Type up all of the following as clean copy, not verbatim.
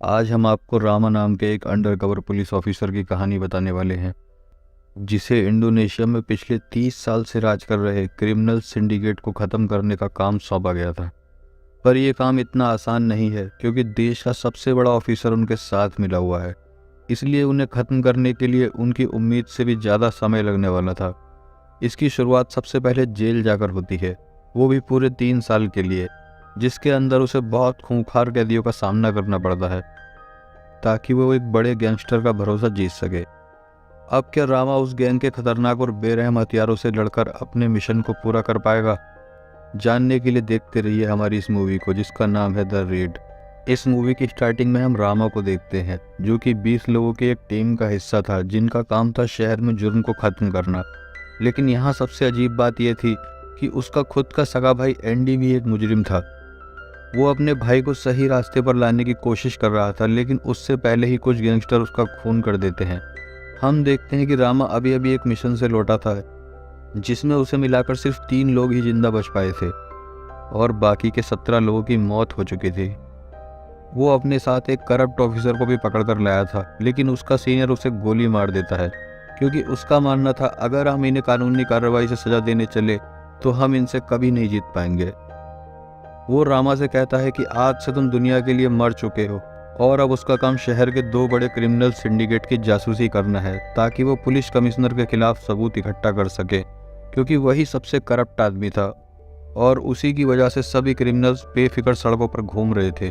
आज हम आपको रामा नाम के एक अंडरकवर पुलिस ऑफिसर की कहानी बताने वाले हैं, जिसे इंडोनेशिया में पिछले 30 साल से राज कर रहे क्रिमिनल सिंडिकेट को ख़त्म करने का काम सौंपा गया था। पर यह काम इतना आसान नहीं है, क्योंकि देश का सबसे बड़ा ऑफिसर उनके साथ मिला हुआ है। इसलिए उन्हें ख़त्म करने के लिए उनकी उम्मीद से भी ज़्यादा समय लगने वाला था। इसकी शुरुआत सबसे पहले जेल जाकर होती है, वो भी पूरे 3 साल के लिए, जिसके अंदर उसे बहुत खूंखार कैदियों का सामना करना पड़ता है ताकि वो एक बड़े गैंगस्टर का भरोसा जीत सके। अब क्या रामा उस गैंग के खतरनाक और बेरहम हथियारों से लड़कर अपने मिशन को पूरा कर पाएगा? जानने के लिए देखते रहिए हमारी इस मूवी को, जिसका नाम है द रेड। इस मूवी की स्टार्टिंग में हम रामा को देखते हैं, जो कि 20 लोगों की एक टीम का हिस्सा था, जिनका काम था शहर में जुर्म को खत्म करना। लेकिन यहाँ सबसे अजीब बात यह थी कि उसका खुद का सगा भाई एंडी भी एक मुजरिम था। वो अपने भाई को सही रास्ते पर लाने की कोशिश कर रहा था, लेकिन उससे पहले ही कुछ गैंगस्टर उसका खून कर देते हैं। हम देखते हैं कि रामा अभी अभी एक मिशन से लौटा था, जिसमें उसे मिलाकर सिर्फ 3 लोग ही जिंदा बच पाए थे और बाकी के 17 लोगों की मौत हो चुकी थी। वो अपने साथ एक करप्ट ऑफिसर को भी पकड़ कर लाया था, लेकिन उसका सीनियर उसे गोली मार देता है, क्योंकि उसका मानना था अगर हम इन्हें कानूनी कार्रवाई से सजा देने चले तो हम इनसे कभी नहीं जीत पाएंगे। वो रामा से कहता है कि आज से तुम दुनिया के लिए मर चुके हो और अब उसका काम शहर के 2 बड़े क्रिमिनल सिंडिकेट की जासूसी करना है, ताकि वो पुलिस कमिश्नर के खिलाफ सबूत इकट्ठा कर सके, क्योंकि वही सबसे करप्ट आदमी था और उसी की वजह से सभी क्रिमिनल्स बेफिक्र सड़कों पर घूम रहे थे।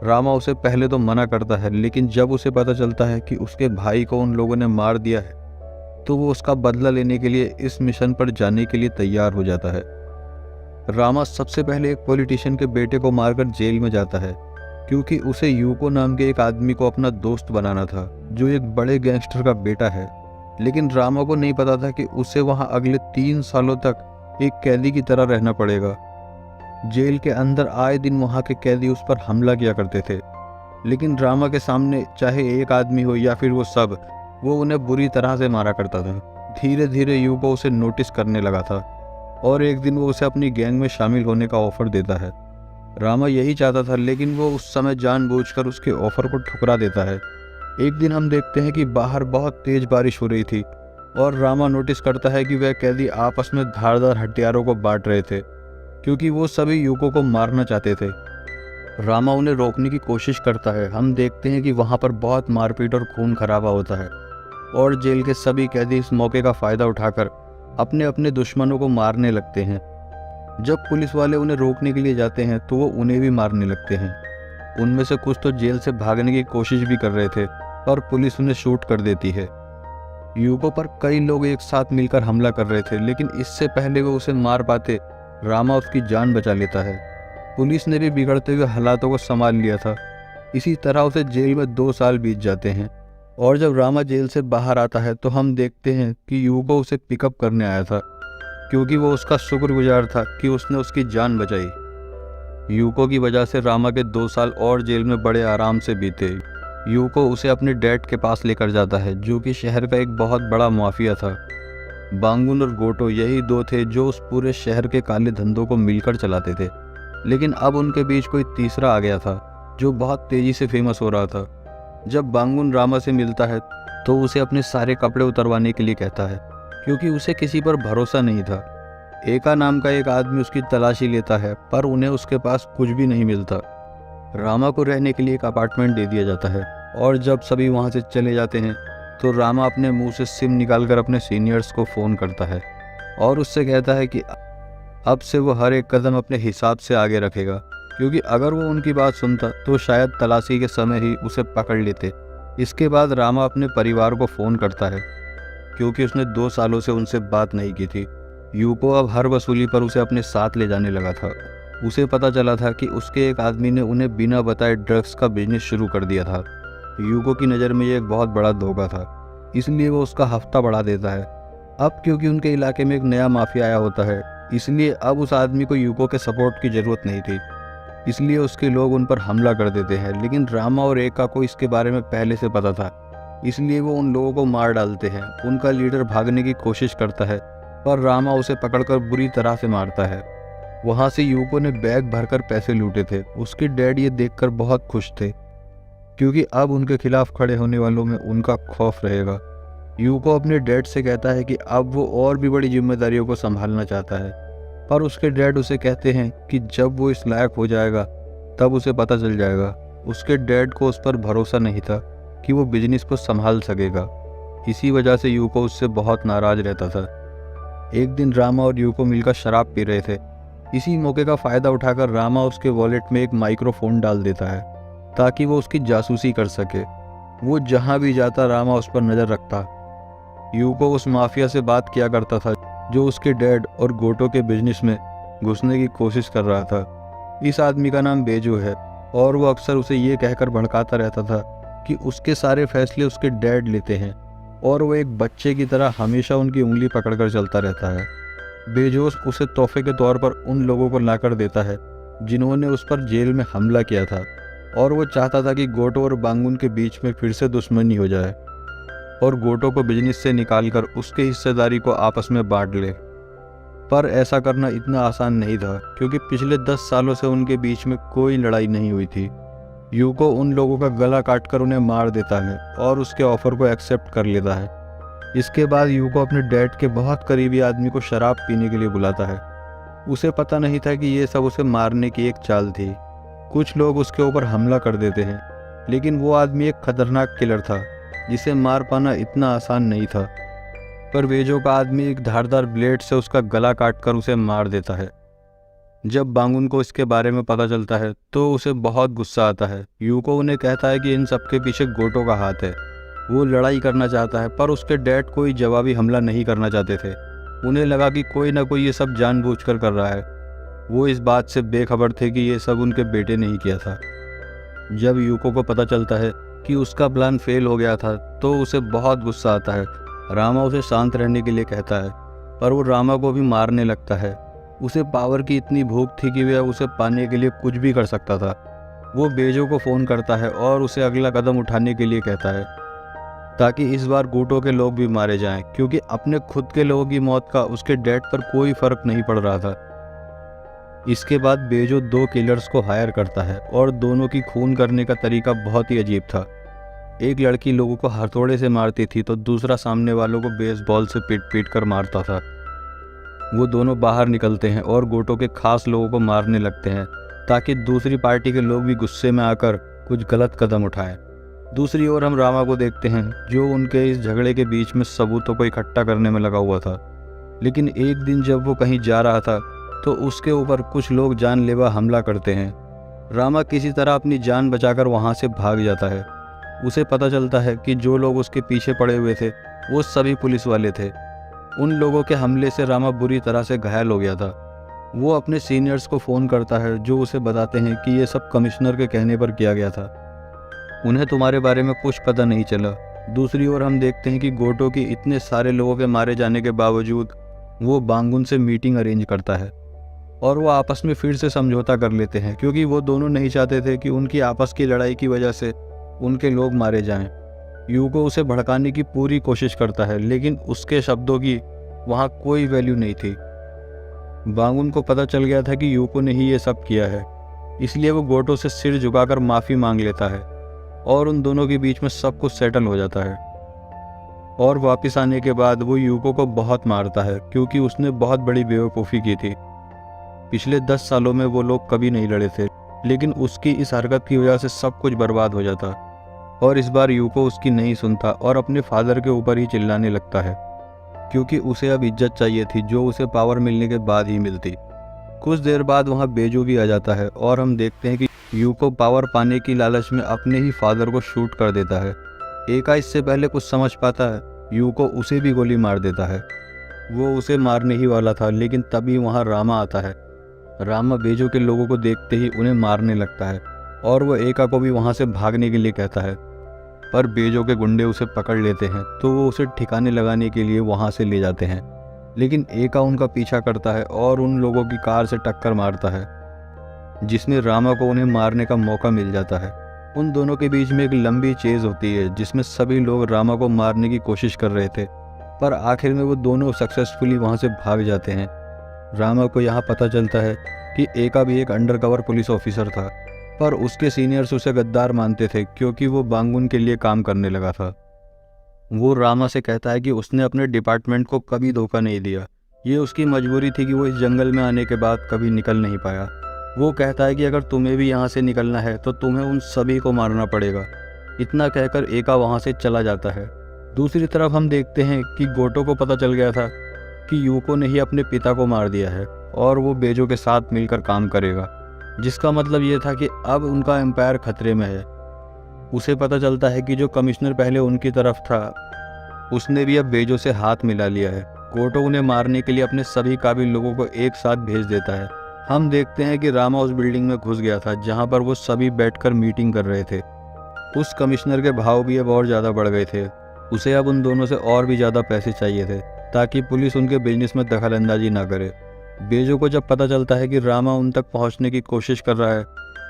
रामा उसे पहले तो मना करता है, लेकिन जब उसे पता चलता है कि उसके भाई को उन लोगों ने मार दिया है, तो वो उसका बदला लेने के लिए इस मिशन पर जाने के लिए तैयार हो जाता है। रामा सबसे पहले एक पॉलिटिशियन के बेटे को मारकर जेल में जाता है, क्योंकि उसे यूको नाम के एक आदमी को अपना दोस्त बनाना था, जो एक बड़े गैंगस्टर का बेटा है। लेकिन रामा को नहीं पता था कि उसे वहां अगले 3 सालों तक एक कैदी की तरह रहना पड़ेगा। जेल के अंदर आए दिन वहां के कैदी उस पर हमला किया करते थे, लेकिन रामा के सामने चाहे एक आदमी हो या फिर वो सब, वो उन्हें बुरी तरह से मारा करता था। धीरे धीरे यूको उसे नोटिस करने लगा था और एक दिन वो उसे अपनी गैंग में शामिल होने का ऑफर देता है। रामा यही चाहता था, लेकिन वो उस समय जानबूझकर उसके ऑफर को ठुकरा देता है। एक दिन हम देखते हैं कि बाहर बहुत तेज बारिश हो रही थी और रामा नोटिस करता है कि वह कैदी आपस में धारदार हथियारों को बांट रहे थे, क्योंकि वो सभी यूको को मारना चाहते थे। रामा उन्हें रोकने की कोशिश करता है। हम देखते हैं कि वहाँ पर बहुत मारपीट और खून खराबा होता है और जेल के सभी कैदी इस मौके का फ़ायदा उठाकर अपने अपने दुश्मनों को मारने लगते हैं। जब पुलिस वाले उन्हें रोकने के लिए जाते हैं तो वो उन्हें भी मारने लगते हैं। उनमें से कुछ तो जेल से भागने की कोशिश भी कर रहे थे और पुलिस उन्हें शूट कर देती है। यूको पर कई लोग एक साथ मिलकर हमला कर रहे थे, लेकिन इससे पहले वो उसे मार पाते, रामा उसकी जान बचा लेता है। पुलिस ने भी बिगड़ते हुए हालातों को संभाल लिया था। इसी तरह उसे जेल में 2 साल बीत जाते हैं और जब रामा जेल से बाहर आता है तो हम देखते हैं कि यूको उसे पिकअप करने आया था, क्योंकि वो उसका शुक्रगुजार था कि उसने उसकी जान बचाई। यूको की वजह से रामा के 2 साल और जेल में बड़े आराम से बीते। यूको उसे अपने डैड के पास लेकर जाता है, जो कि शहर का एक बहुत बड़ा माफिया था। बांगुन और गोटो यही 2 थे जो उस पूरे शहर के काले धंधों को मिलकर चलाते थे, लेकिन अब उनके बीच कोई तीसरा आ गया था जो बहुत तेजी से फेमस हो रहा था। जब बांगुन रामा से मिलता है तो उसे अपने सारे कपड़े उतरवाने के लिए कहता है, क्योंकि उसे किसी पर भरोसा नहीं था। एका नाम का एक आदमी उसकी तलाशी लेता है, पर उन्हें उसके पास कुछ भी नहीं मिलता। रामा को रहने के लिए एक अपार्टमेंट दे दिया जाता है और जब सभी वहां से चले जाते हैं तो रामा अपने मुंह से सिम निकालकर अपने सीनियर्स को फ़ोन करता है और उससे कहता है कि अब से वो हर एक कदम अपने हिसाब से आगे रखेगा, क्योंकि अगर वो उनकी बात सुनता तो शायद तलाशी के समय ही उसे पकड़ लेते। इसके बाद रामा अपने परिवार को फ़ोन करता है, क्योंकि उसने 2 सालों से उनसे बात नहीं की थी। यूको अब हर वसूली पर उसे अपने साथ ले जाने लगा था। उसे पता चला था कि उसके एक आदमी ने उन्हें बिना बताए ड्रग्स का बिजनेस शुरू कर दिया था। यूको की नज़र में ये एक बहुत बड़ा धोखा था, इसलिए वो उसका हफ्ता बढ़ा देता है। अब क्योंकि उनके इलाके में एक नया माफिया आया होता है, इसलिए अब उस आदमी को यूको के सपोर्ट की ज़रूरत नहीं थी, इसलिए उसके लोग उन पर हमला कर देते हैं। लेकिन रामा और एका को इसके बारे में पहले से पता था, इसलिए वो उन लोगों को मार डालते हैं। उनका लीडर भागने की कोशिश करता है, पर रामा उसे पकड़कर बुरी तरह से मारता है। वहाँ से यूको ने बैग भरकर पैसे लूटे थे। उसके डैड ये देखकर बहुत खुश थे। क्योंकि अब उनके खिलाफ खड़े होने वालों में उनका खौफ रहेगा। यूको अपने डैड से कहता है कि अब वो और भी बड़ी जिम्मेदारियों को संभालना चाहता है, पर उसके डैड उसे कहते हैं कि जब वो इस लायक हो जाएगा तब उसे पता चल जाएगा। उसके डैड को उस पर भरोसा नहीं था कि वो बिजनेस को संभाल सकेगा। इसी वजह से यूको उससे बहुत नाराज रहता था। एक दिन रामा और यूको मिलकर शराब पी रहे थे। इसी मौके का फ़ायदा उठाकर रामा उसके वॉलेट में एक माइक्रोफोन डाल देता है ताकि वो उसकी जासूसी कर सके। वो जहाँ भी जाता रामा उस पर नज़र रखता। यूको उस माफिया से बात किया करता था जो उसके डैड और गोटो के बिजनेस में घुसने की कोशिश कर रहा था। इस आदमी का नाम बेजो है और वो अक्सर उसे ये कहकर भड़काता रहता था कि उसके सारे फैसले उसके डैड लेते हैं और वो एक बच्चे की तरह हमेशा उनकी उंगली पकड़कर चलता रहता है। बेजोस उसे तोहफे के तौर पर उन लोगों को लाकर देता है जिन्होंने उस पर जेल में हमला किया था, और वो चाहता था कि गोटो और बांगुन के बीच में फिर से दुश्मनी हो जाए और गोटो को बिजनेस से निकालकर उसके हिस्सेदारी को आपस में बांट ले। पर ऐसा करना इतना आसान नहीं था क्योंकि पिछले 10 सालों से उनके बीच में कोई लड़ाई नहीं हुई थी। यूको उन लोगों का गला काटकर उन्हें मार देता है और उसके ऑफर को एक्सेप्ट कर लेता है। इसके बाद यूको अपने डैड के बहुत करीबी आदमी को शराब पीने के लिए बुलाता है। उसे पता नहीं था कि ये सब उसे मारने की एक चाल थी। कुछ लोग उसके ऊपर हमला कर देते हैं, लेकिन वो आदमी एक खतरनाक किलर था जिसे मार पाना इतना आसान नहीं था। पर बेजो का आदमी एक धारदार ब्लेड से उसका गला काटकर उसे मार देता है। जब बांगुन को इसके बारे में पता चलता है तो उसे बहुत गुस्सा आता है। यूको उन्हें कहता है कि इन सबके पीछे गोटो का हाथ है। वो लड़ाई करना चाहता है पर उसके डैड कोई जवाबी हमला नहीं करना चाहते थे। उन्हें लगा कि कोई ना कोई ये सब जानबूझकर कर रहा है। वो इस बात से बेखबर थे कि ये सब उनके बेटे ने ही किया था। जब यूको को पता चलता है कि उसका प्लान फेल हो गया था तो उसे बहुत गुस्सा आता है। रामा उसे शांत रहने के लिए कहता है, पर वो रामा को भी मारने लगता है। उसे पावर की इतनी भूख थी कि वह उसे पाने के लिए कुछ भी कर सकता था। वो बेजो को फ़ोन करता है और उसे अगला कदम उठाने के लिए कहता है ताकि इस बार गोटो के लोग भी मारे जाएं, क्योंकि अपने खुद के लोगों की मौत का उसके डैड पर कोई फ़र्क नहीं पड़ रहा था। इसके बाद बेजो 2 किलर्स को हायर करता है और दोनों की खून करने का तरीका बहुत ही अजीब था। एक लड़की लोगों को हथौड़े से मारती थी तो दूसरा सामने वालों को बेसबॉल से पीट पीट कर मारता था। वो दोनों बाहर निकलते हैं और गोटो के खास लोगों को मारने लगते हैं ताकि दूसरी पार्टी के लोग भी गुस्से में आकर कुछ गलत कदम उठाएं। दूसरी ओर हम रामा को देखते हैं जो उनके इस झगड़े के बीच में सबूतों को इकट्ठा करने में लगा हुआ था। लेकिन एक दिन जब वो कहीं जा रहा था तो उसके ऊपर कुछ लोग जानलेवा हमला करते हैं। रामा किसी तरह अपनी जान बचाकर वहाँ से भाग जाता है। उसे पता चलता है कि जो लोग उसके पीछे पड़े हुए थे वो सभी पुलिस वाले थे। उन लोगों के हमले से रामा बुरी तरह से घायल हो गया था। वो अपने सीनियर्स को फ़ोन करता है जो उसे बताते हैं कि ये सब कमिश्नर के कहने पर किया गया था। उन्हें तुम्हारे बारे में कुछ पता नहीं चला। दूसरी ओर हम देखते हैं कि गोटो की इतने सारे लोगों के मारे जाने के बावजूद वो बांगुन से मीटिंग अरेंज करता है और वो आपस में फिर से समझौता कर लेते हैं क्योंकि वो दोनों नहीं चाहते थे कि उनकी आपस की लड़ाई की वजह से उनके लोग मारे जाएं। यूको उसे भड़काने की पूरी कोशिश करता है लेकिन उसके शब्दों की वहाँ कोई वैल्यू नहीं थी। बांगुन को पता चल गया था कि यूको ने ही ये सब किया है, इसलिए वो गोटो से सिर झुकाकर माफ़ी मांग लेता है और उन दोनों के बीच में सब कुछ सेटल हो जाता है। और वापस आने के बाद वो यूको को बहुत मारता है क्योंकि उसने बहुत बड़ी बेवकूफ़ी की थी। पिछले 10 सालों में वो लोग कभी नहीं लड़े थे, लेकिन उसकी इस हरकत की वजह से सब कुछ बर्बाद हो जाता। और इस बार यूको उसकी नहीं सुनता और अपने फादर के ऊपर ही चिल्लाने लगता है क्योंकि उसे अब इज्जत चाहिए थी जो उसे पावर मिलने के बाद ही मिलती। कुछ देर बाद वहाँ बेजो भी आ जाता है और हम देखते हैं कि यूको पावर पाने की लालच में अपने ही फादर को शूट कर देता है। एका इससे पहले कुछ समझ पाता है, यूको उसे भी गोली मार देता है। वो उसे मारने ही वाला था लेकिन तभी वहाँ रामा आता है। रामा बेजो के लोगों को देखते ही उन्हें मारने लगता है और वो एका को भी वहाँ से भागने के लिए कहता है, पर बेजो के गुंडे उसे पकड़ लेते हैं तो वो उसे ठिकाने लगाने के लिए वहाँ से ले जाते हैं। लेकिन एका उनका पीछा करता है और उन लोगों की कार से टक्कर मारता है जिसमें रामा को उन्हें मारने का मौका मिल जाता है। उन दोनों के बीच में एक लंबी चेज होती है जिसमें सभी लोग रामा को मारने की कोशिश कर रहे थे, पर आखिर में वो दोनों सक्सेसफुली वहाँ से भाग जाते हैं। रामा को यहाँ पता चलता है कि एका भी एक अंडरकवर पुलिस ऑफिसर था पर उसके सीनियर्स उसे गद्दार मानते थे क्योंकि वो बांगुन के लिए काम करने लगा था। वो रामा से कहता है कि उसने अपने डिपार्टमेंट को कभी धोखा नहीं दिया, ये उसकी मजबूरी थी कि वो इस जंगल में आने के बाद कभी निकल नहीं पाया। वो कहता है कि अगर तुम्हें भी यहाँ से निकलना है तो तुम्हें उन सभी को मारना पड़ेगा। इतना कहकर एका वहाँ से चला जाता है। दूसरी तरफ हम देखते हैं कि गोटो को पता चल गया था कि यूको ने ही अपने पिता को मार दिया है और वो बेजो के साथ मिलकर काम करेगा, जिसका मतलब ये था कि अब उनका एम्पायर खतरे में है। उसे पता चलता है कि जो कमिश्नर पहले उनकी तरफ था उसने भी अब बेजो से हाथ मिला लिया है। गोटो उन्हें मारने के लिए अपने सभी काबिल लोगों को एक साथ भेज देता है। हम देखते हैं कि रामा उस बिल्डिंग में घुस गया था जहां पर वो सभी बैठकर मीटिंग कर रहे थे। उस कमिश्नर के भाव भी अब और ज़्यादा बढ़ गए थे। उसे अब उन दोनों से और भी ज़्यादा पैसे चाहिए थे ताकि पुलिस उनके बिजनेस में दखलंदाजी ना करे। बेजो को जब पता चलता है कि रामा उन तक पहुंचने की कोशिश कर रहा है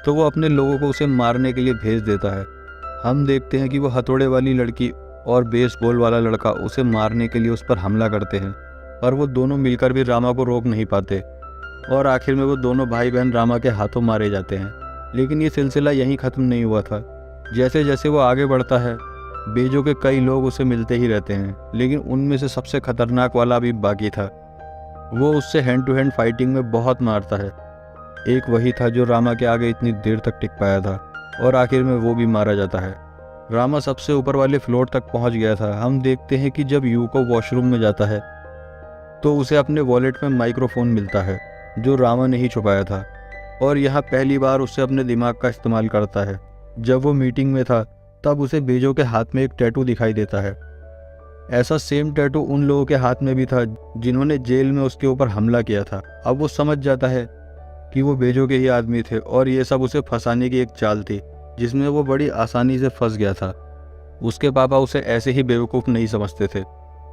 तो वो अपने लोगों को उसे मारने के लिए भेज देता है। हम देखते हैं कि वो हथौड़े वाली लड़की और बेसबॉल वाला लड़का उसे मारने के लिए उस पर हमला करते हैं, पर वो दोनों मिलकर भी रामा को रोक नहीं पाते और आखिर में वो दोनों भाई बहन रामा के हाथों मारे जाते हैं। लेकिन ये सिलसिला यहीं ख़त्म नहीं हुआ था। जैसे जैसे वो आगे बढ़ता है बेजो के कई लोग उसे मिलते ही रहते हैं, लेकिन उनमें से सबसे खतरनाक वाला अभी बाकी था। वो उससे हैंड टू हैंड फाइटिंग में बहुत मारता है। एक वही था जो रामा के आगे इतनी देर तक टिक पाया था और आखिर में वो भी मारा जाता है। रामा सबसे ऊपर वाले फ्लोर तक पहुंच गया था। हम देखते हैं कि जब यूको वॉशरूम में जाता है तो उसे अपने वॉलेट में माइक्रोफोन मिलता है जो रामा ने ही छुपाया था और यहाँ पहली बार उससे अपने दिमाग का इस्तेमाल करता है। जब वो मीटिंग में था तब उसे बेजो के हाथ में एक टैटू दिखाई देता है। ऐसा सेम टैटू उन लोगों के हाथ में भी था जिन्होंने जेल में उसके ऊपर हमला किया था। अब वो समझ जाता है कि वो बेजो के ही आदमी थे और ये सब उसे फंसाने की एक चाल थी जिसमें वो बड़ी आसानी से फंस गया था। उसके पापा उसे ऐसे ही बेवकूफ़ नहीं समझते थे।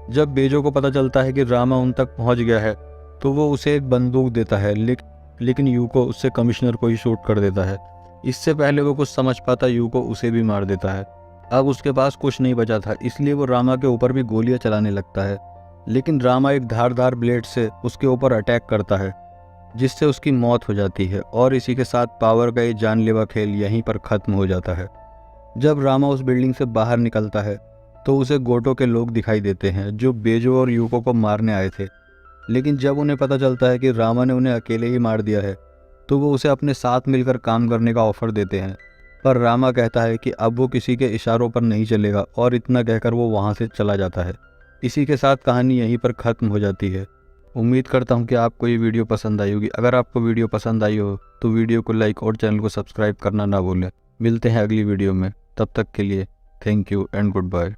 जब बेजो को पता चलता है कि रामा उन तक पहुंच गया है तो वो उसे एक बंदूक देता है, लेकिन यूको उससे कमिश्नर को ही शूट कर देता है। इससे पहले वो कुछ समझ पाता यूको उसे भी मार देता है। अब उसके पास कुछ नहीं बचा था, इसलिए वो रामा के ऊपर भी गोलियां चलाने लगता है, लेकिन रामा एक धारदार ब्लेड से उसके ऊपर अटैक करता है जिससे उसकी मौत हो जाती है और इसी के साथ पावर का ये जानलेवा खेल यहीं पर ख़त्म हो जाता है। जब रामा उस बिल्डिंग से बाहर निकलता है तो उसे गोटो के लोग दिखाई देते हैं जो बेजो और यूको को मारने आए थे, लेकिन जब उन्हें पता चलता है कि रामा ने उन्हें अकेले ही मार दिया है तो वो उसे अपने साथ मिलकर काम करने का ऑफ़र देते हैं। पर रामा कहता है कि अब वो किसी के इशारों पर नहीं चलेगा और इतना कहकर वो वहाँ से चला जाता है। इसी के साथ कहानी यहीं पर ख़त्म हो जाती है। उम्मीद करता हूँ कि आपको ये वीडियो पसंद आई होगी। अगर आपको वीडियो पसंद आई हो तो वीडियो को लाइक और चैनल को सब्सक्राइब करना ना भूलें। मिलते हैं अगली वीडियो में, तब तक के लिए thank you and good bye.